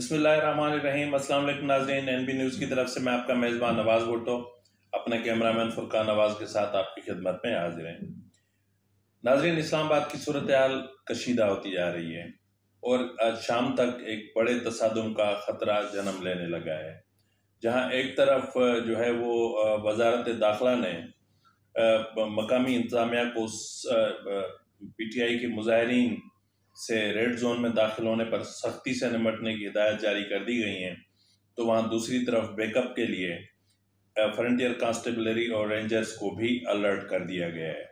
بسم اللہ الرحمن الرحیم۔ السلام علیکم ناظرین، NB نیوز کی طرف سے میں آپ کا میزبان نواز بھٹو اپنے کیمرامین فرقان نواز کے ساتھ آپ کی خدمت میں حاضر ہیں۔ ناظرین، اسلام آباد کی صورتحال کشیدہ ہوتی جا رہی ہے اور آج شام تک ایک بڑے تصادم کا خطرہ جنم لینے لگا ہے، جہاں ایک طرف جو ہے وہ وزارت داخلہ نے مقامی انتظامیہ کو PTI کے مظاہرین سے ریڈ زون میں داخل ہونے پر سختی سے نمٹنے کی ہدایت جاری کر دی گئی ہیں، تو وہاں دوسری طرف بیک اپ کے لیے فرنٹیئر کانسٹیبلری اور رینجرز کو بھی الرٹ کر دیا گیا ہے۔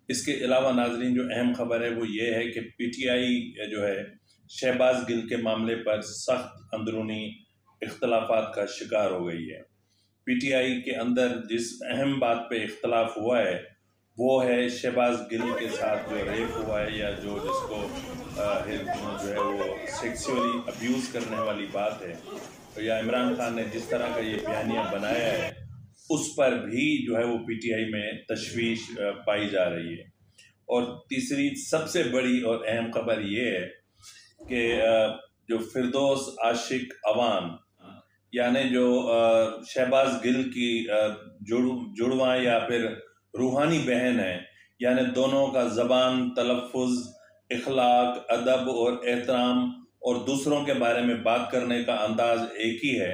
اس کے علاوہ ناظرین، جو اہم خبر ہے وہ یہ ہے کہ PTI جو ہے شہباز گل کے معاملے پر سخت اندرونی اختلافات کا شکار ہو گئی ہے۔ PTI کے اندر جس اہم بات پہ اختلاف ہوا ہے وہ ہے شہباز گل کے ساتھ جو ریپ ہوا ہے یا جس کو جو ہے وہ سیکسولی ابیوز کرنے والی بات ہے، یا عمران خان نے جس طرح کا یہ بیانیہ بنایا ہے اس پر بھی جو ہے وہ PTI میں تشویش پائی جا رہی ہے۔ اور تیسری سب سے بڑی اور اہم خبر یہ ہے کہ جو فردوس عاشق عوان یعنی جو شہباز گل کی جڑواں یا پھر روحانی بہن ہے، یعنی دونوں کا زبان، تلفظ، اخلاق، ادب اور احترام اور دوسروں کے بارے میں بات کرنے کا انداز ایک ہی ہے،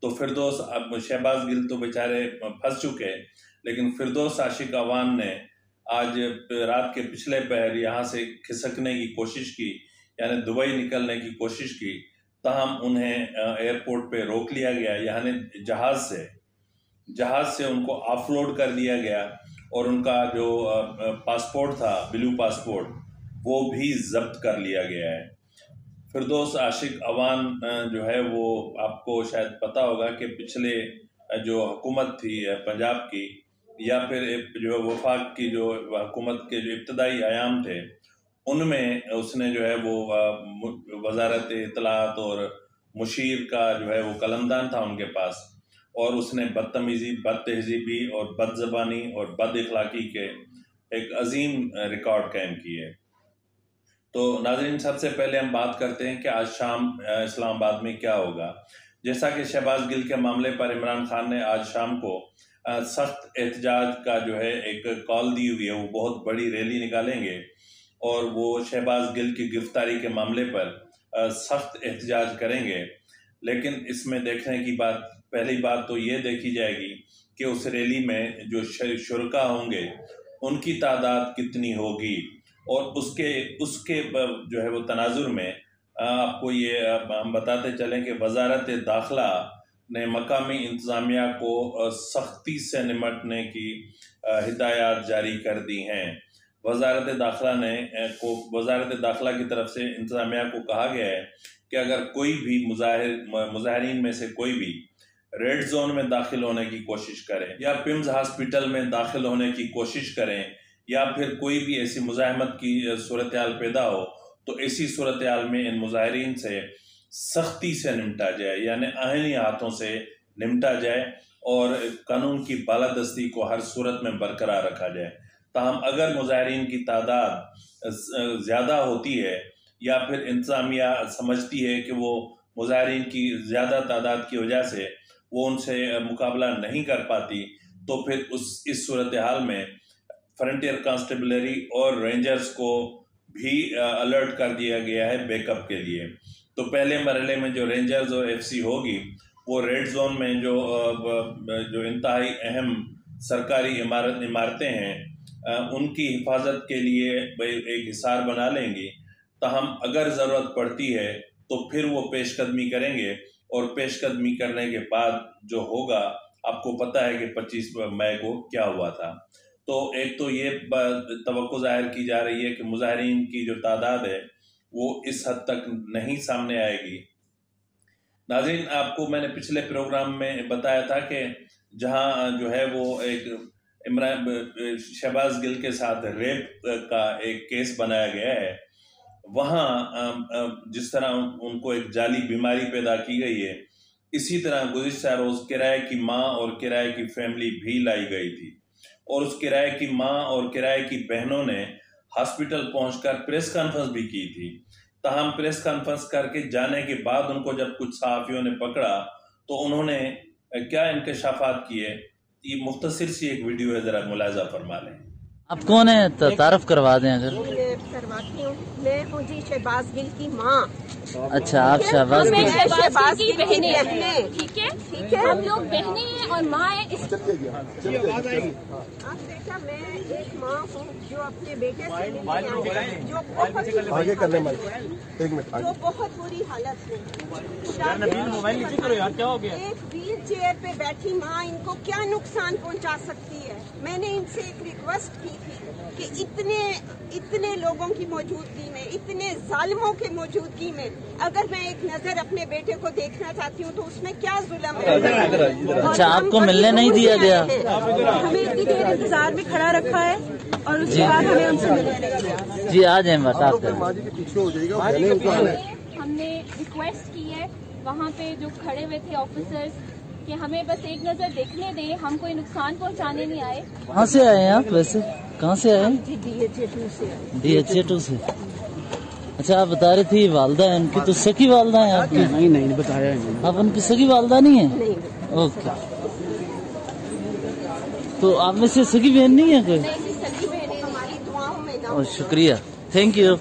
تو فردوس شہباز گل تو بیچارے پھنس چکے، لیکن فردوس عاشق عوان نے آج رات کے پچھلے پہر یہاں سے کھسکنے کی کوشش کی، یعنی دبئی نکلنے کی کوشش کی، تاہم انہیں ایئرپورٹ پہ روک لیا گیا، یعنی جہاز سے ان کو آف لوڈ کر دیا گیا اور ان کا جو پاسپورٹ تھا، بلو پاسپورٹ، وہ بھی ضبط کر لیا گیا ہے۔ فردوس عاشق عوان جو ہے وہ آپ کو شاید پتہ ہوگا کہ پچھلے جو حکومت تھی پنجاب کی یا پھر جو وفاق کی جو حکومت کے جو ابتدائی ایام تھے ان میں اس نے جو ہے وہ وزارت اطلاعات اور مشیر کا جو ہے وہ قلمدان تھا ان کے پاس، اور اس نے بدتمیزی، بد تہذیبی اور بد زبانی اور بد اخلاقی کے ایک عظیم ریکارڈ قائم کیے۔ تو ناظرین، سب سے پہلے ہم بات کرتے ہیں کہ آج شام اسلام آباد میں کیا ہوگا۔ جیسا کہ شہباز گل کے معاملے پر عمران خان نے آج شام کو سخت احتجاج کا جو ہے ایک کال دی ہوئی ہے، وہ بہت بڑی ریلی نکالیں گے اور وہ شہباز گل کی گرفتاری کے معاملے پر سخت احتجاج کریں گے۔ لیکن اس میں دیکھنے کی پہلی بات تو یہ دیکھی جائے گی کہ اس ریلی میں جو شرکا ہوں گے ان کی تعداد کتنی ہوگی، اور اس کے جو ہے وہ تناظر میں آپ کو یہ ہم بتاتے چلیں کہ وزارت داخلہ نے مقامی انتظامیہ کو سختی سے نمٹنے کی ہدایات جاری کر دی ہیں۔ وزارت داخلہ کی طرف سے انتظامیہ کو کہا گیا ہے کہ اگر کوئی بھی مظاہرین میں سے کوئی بھی ریڈ زون میں داخل ہونے کی کوشش کریں یا پیمز ہاسپٹل میں داخل ہونے کی کوشش کریں یا پھر کوئی بھی ایسی مزاحمت کی صورتحال پیدا ہو، تو ایسی صورتحال میں ان مظاہرین سے سختی سے نمٹا جائے، یعنی آئینی ہاتھوں سے نمٹا جائے اور قانون کی بالادستی کو ہر صورت میں برقرار رکھا جائے۔ تاہم اگر مظاہرین کی تعداد زیادہ ہوتی ہے یا پھر انتظامیہ سمجھتی ہے کہ وہ مظاہرین کی زیادہ تعداد کی وجہ سے وہ ان سے مقابلہ نہیں کر پاتی، تو پھر اس صورتحال میں فرنٹیئر کانسٹیبلری اور رینجرز کو بھی الرٹ کر دیا گیا ہے بیک اپ کے لیے۔ تو پہلے مرحلے میں جو رینجرز اور FC ہوگی وہ ریڈ زون میں جو انتہائی اہم سرکاری عمارتیں ہیں ان کی حفاظت کے لیے ایک حصار بنا لیں گی، تاہم اگر ضرورت پڑتی ہے تو پھر وہ پیش قدمی کریں گے، اور پیش قدمی کرنے کے بعد جو ہوگا آپ کو پتہ ہے کہ 25 مئی کو کیا ہوا تھا۔ تو ایک تو یہ توقع ظاہر کی جا رہی ہے کہ مظاہرین کی جو تعداد ہے وہ اس حد تک نہیں سامنے آئے گی۔ ناظرین، آپ کو میں نے پچھلے پروگرام میں بتایا تھا کہ جہاں جو ہے وہ ایک شہباز گل کے ساتھ ریپ کا ایک کیس بنایا گیا ہے، وہاں جس طرح ان کو ایک جعلی بیماری پیدا کی گئی ہے، اسی طرح گزشتہ روز کرائے کی ماں اور کرائے کی فیملی بھی لائی گئی تھی، اور اس کرائے کی ماں اور کرائے کی بہنوں نے ہاسپٹل پہنچ کر پریس کانفرنس بھی کی تھی۔ تاہم پریس کانفرنس کر کے جانے کے بعد ان کو جب کچھ صحافیوں نے پکڑا تو انہوں نے کیا انکشافات کیے، یہ مختصر سی ایک ویڈیو ہے، ذرا ملاحظہ فرما لیں۔ آپ کون ہیں؟ تعارف کروا دیں اگر۔ کرواتی ہوں، میں ہوں جی شہباز گل کی ماں۔ اچھا، آپ شہباز گل کی کی بہنیں ہیں، ٹھیک ہے، ہم لوگ بہنیں ہیں اور ماں ہیں۔ اب بیٹا میں ایک ماں ہوں جو اپنے بیٹے سے ملنے آئی، جو بہت بری حالت میں، ایک ویل چیئر پہ بیٹھی ماں ان کو کیا نقصان پہنچا سکتی ہے۔ میں نے ان سے ایک ریکویسٹ کی تھی کہ اتنے لوگوں کی موجودگی میں، اتنے ظالموں کے موجودگی میں اگر میں ایک نظر اپنے بیٹے کو دیکھنا چاہتی ہوں تو اس میں کیا ظلم ہے۔ اچھا، آپ کو ملنے نہیں دیا گیا؟ ہمیں اتنی دیر انتظار میں کھڑا رکھا ہے اور اس کے بعد ہمیں ان سے ملنے نہیں دیا۔ جی آ جائیں، بات آپ کریں۔ ہم نے ریکویسٹ کی ہے وہاں پہ جو کھڑے ہوئے تھے آفیسرز کہ ہمیں بس ایک نظر دیکھنے دیں، ہم کوئی نقصان پہنچانے نہیں آئے۔ کہاں سے آئے ہیں آپ ویسے؟ کہاں سے آئے ہیں؟ DHA2 سے۔ DHA2 سے۔ اچھا، آپ بتا رہی تھی والدہ ہیں ان کی، تو سکی والدہ ہیں آپ کی؟ نہیں بتایا، آپ ان کی سکی والدہ نہیں ہیں؟ اوکے، تو آپ میں سے سکی بہن نہیں ہے کوئی؟ ہماری دعاؤں میں شکریہ، تھینک یو۔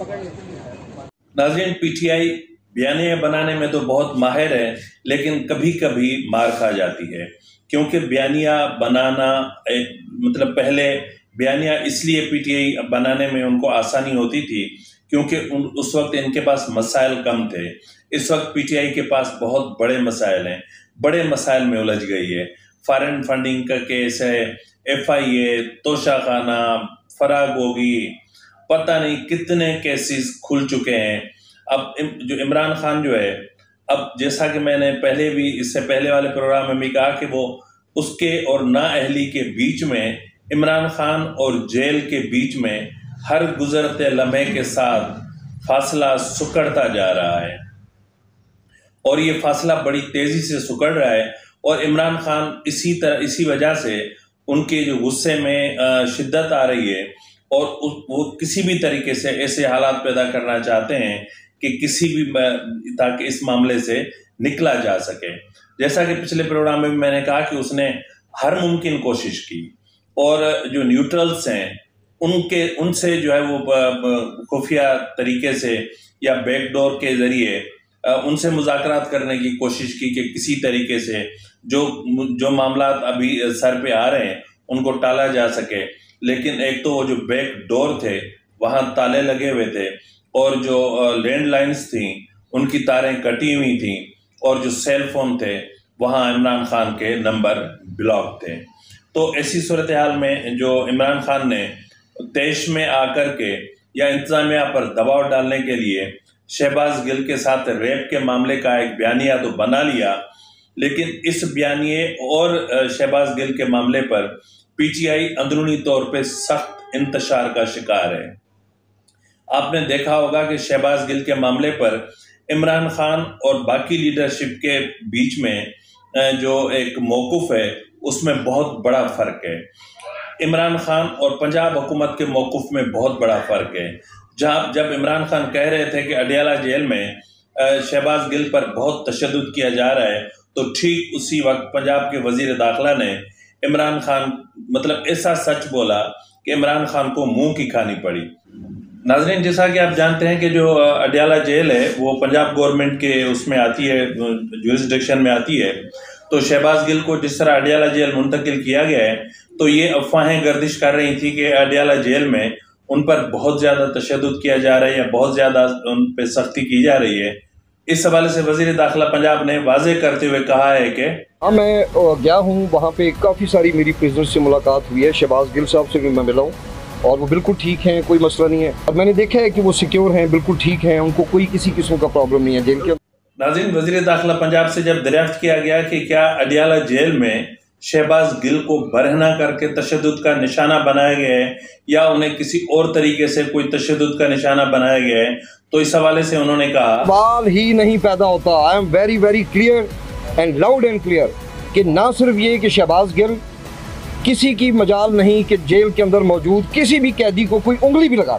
ناظرین، پی ٹی آئی بیانیہ بنانے میں تو بہت ماہر ہے، لیکن کبھی کبھی مار کھا جاتی ہے، کیونکہ بیانیہ بنانا مطلب پہلے بیانیہ اس لیے پی ٹی آئی بنانے میں ان کو آسانی ہوتی تھی کیونکہ اس وقت ان کے پاس مسائل کم تھے۔ اس وقت پی ٹی آئی کے پاس بہت بڑے مسائل ہیں، بڑے مسائل میں الجھ گئی ہے۔ فارن فنڈنگ کا کیس ہے، FIA، توشہ خانہ، فراغ ہوگی، پتہ نہیں کتنے کیسز کھل چکے ہیں۔ اب جو عمران خان جو ہے، اب جیسا کہ میں نے پہلے بھی اس سے پہلے والے پروگرام میں بھی کہا کہ وہ اس کے اور نااہلی کے بیچ میں، عمران خان اور جیل کے بیچ میں ہر گزرتے لمحے کے ساتھ فاصلہ سکڑتا جا رہا ہے، اور یہ فاصلہ بڑی تیزی سے سکڑ رہا ہے، اور عمران خان اسی وجہ سے ان کے جو غصے میں شدت آ رہی ہے، اور وہ کسی بھی طریقے سے ایسے حالات پیدا کرنا چاہتے ہیں کہ تاکہ اس معاملے سے نکلا جا سکے۔ جیسا کہ پچھلے پروگرام میں بھی میں نے کہا کہ اس نے ہر ممکن کوشش کی، اور جو نیوٹرلز ہیں ان سے جو ہے وہ خفیہ طریقے سے یا بیک ڈور کے ذریعے ان سے مذاکرات کرنے کی کوشش کی کہ کسی طریقے سے جو معاملات ابھی سر پہ آ رہے ہیں ان کو ٹالا جا سکے۔ لیکن ایک تو وہ جو بیک ڈور تھے وہاں تالے لگے ہوئے تھے، اور جو لینڈ لائنز تھیں ان کی تاریں کٹی ہوئی تھیں، اور جو سیل فون تھے وہاں عمران خان کے نمبر بلاک تھے۔ تو ایسی صورتحال میں جو عمران خان نے تیش میں آ کر کے یا انتظامیہ پر دباؤ ڈالنے کے لیے شہباز گل کے ساتھ ریپ کے معاملے کا ایک بیانیہ تو بنا لیا، لیکن اس بیانیے اور شہباز گل کے معاملے پر پی ٹی آئی اندرونی طور پہ سخت انتشار کا شکار ہے۔ آپ نے دیکھا ہوگا کہ شہباز گل کے معاملے پر عمران خان اور باقی لیڈرشپ کے بیچ میں جو ایک موقف ہے اس میں بہت بڑا فرق ہے۔ عمران خان اور پنجاب حکومت کے موقف میں بہت بڑا فرق ہے۔ جب عمران خان کہہ رہے تھے کہ اڈیالہ جیل میں شہباز گل پر بہت تشدد کیا جا رہا ہے، تو ٹھیک اسی وقت پنجاب کے وزیر داخلہ نے عمران خان ایسا سچ بولا کہ عمران خان کو منہ کی کھانی پڑی۔ ناظرین، جیسا کہ آپ جانتے ہیں کہ جو اڈیالہ جیل ہے وہ پنجاب گورنمنٹ کے اس میں آتی ہے، جورسڈکشن میں آتی ہے، تو شہباز گل کو جس طرح اڈیالہ جیل منتقل کیا گیا ہے تو یہ افواہیں گردش کر رہی تھی کہ اڈیالہ جیل میں ان پر بہت زیادہ تشدد کیا جا رہا ہے یا بہت زیادہ ان پہ سختی کی جا رہی ہے۔ اس حوالے سے وزیر داخلہ پنجاب نے واضح کرتے ہوئے کہا ہے کہ میں گیا ہوں، وہاں پہ کافی ساری میری پریزنر سے ملاقات ہوئی ہے، شہباز گل صاحب سے بھی میں ملا ہوں اور وہ بالکل ٹھیک ہیں، کوئی مسئلہ نہیں ہے، اور میں نے دیکھا ہے کہ وہ سیکیور ہیں، بالکل ٹھیک ہیں، ان کو کوئی کسی قسم کا پرابلم نہیں ہے جیل کے۔ ناظرین، وزیر داخلہ پنجاب سے جب دریافت کیا گیا کہ کیا اڈیالہ جیل میں شہباز گل کو برہنہ کر کے تشدد کا نشانہ بنایا گیا ہے یا انہیں کسی اور طریقے سے کوئی تشدد کا نشانہ بنایا گیا ہے، تو اس حوالے سے انہوں نے کہا سوال ہی نہیں پیدا ہوتا۔ I am very very clear and loud and clear کہ نہ صرف یہ کہ شہباز گل کسی کی مجال نہیں کہ جیل کے اندر موجود کسی بھی قیدی کو کوئی انگلی بھی لگا۔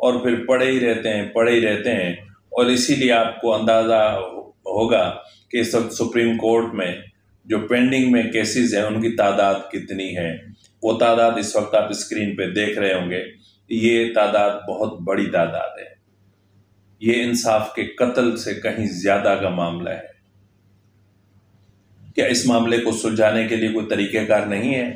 اور پھر پڑے ہی رہتے ہیں اور اسی لیے آپ کو اندازہ ہوگا کہ اس وقت سپریم کورٹ میں جو پینڈنگ میں کیسز ہیں ان کی تعداد کتنی ہے. وہ تعداد اس وقت آپ اسکرین پہ دیکھ رہے ہوں گے. یہ تعداد بہت بڑی تعداد ہے. یہ انصاف کے قتل سے کہیں زیادہ کا معاملہ ہے. کیا اس معاملے کو سلجھانے کے لیے کوئی طریقہ کار نہیں ہے؟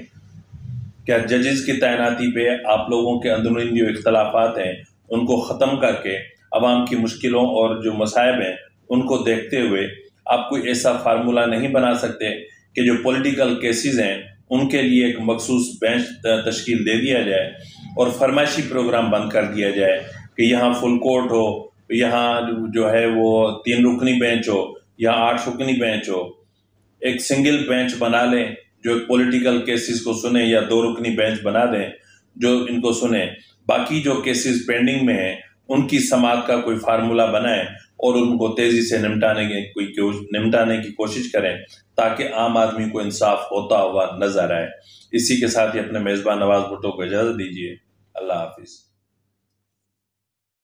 کیا ججز کی تعیناتی پہ آپ لوگوں کے اندرونی جو اختلافات ہیں ان کو ختم کر کے عوام کی مشکلوں اور جو مصائب ہیں ان کو دیکھتے ہوئے آپ کوئی ایسا فارمولہ نہیں بنا سکتے کہ جو پولیٹیکل کیسز ہیں ان کے لیے ایک مخصوص بینچ تشکیل دے دیا جائے اور فرمائشی پروگرام بند کر دیا جائے کہ یہاں فل کورٹ ہو, یہاں جو ہے وہ 3 رکنی بینچ ہو, یہاں 8 رکنی بینچ ہو. ایک سنگل بینچ بنا لیں جو پولیٹیکل کیسز کو سنے, یا 2 رکنی بینچ بنا دیں جو ان کو سنے. باقی جو کیسز پینڈنگ میں ہیں ان کی سماعت کا کوئی فارمولہ بنائیں اور ان کو تیزی سے نمٹانے کی کوشش کریں تاکہ عام آدمی کو انصاف ہوتا ہوا نظر آئے. اسی کے ساتھ ہی اپنے میزبان نواز بھٹو کو اجازت دیجیے. اللہ حافظ.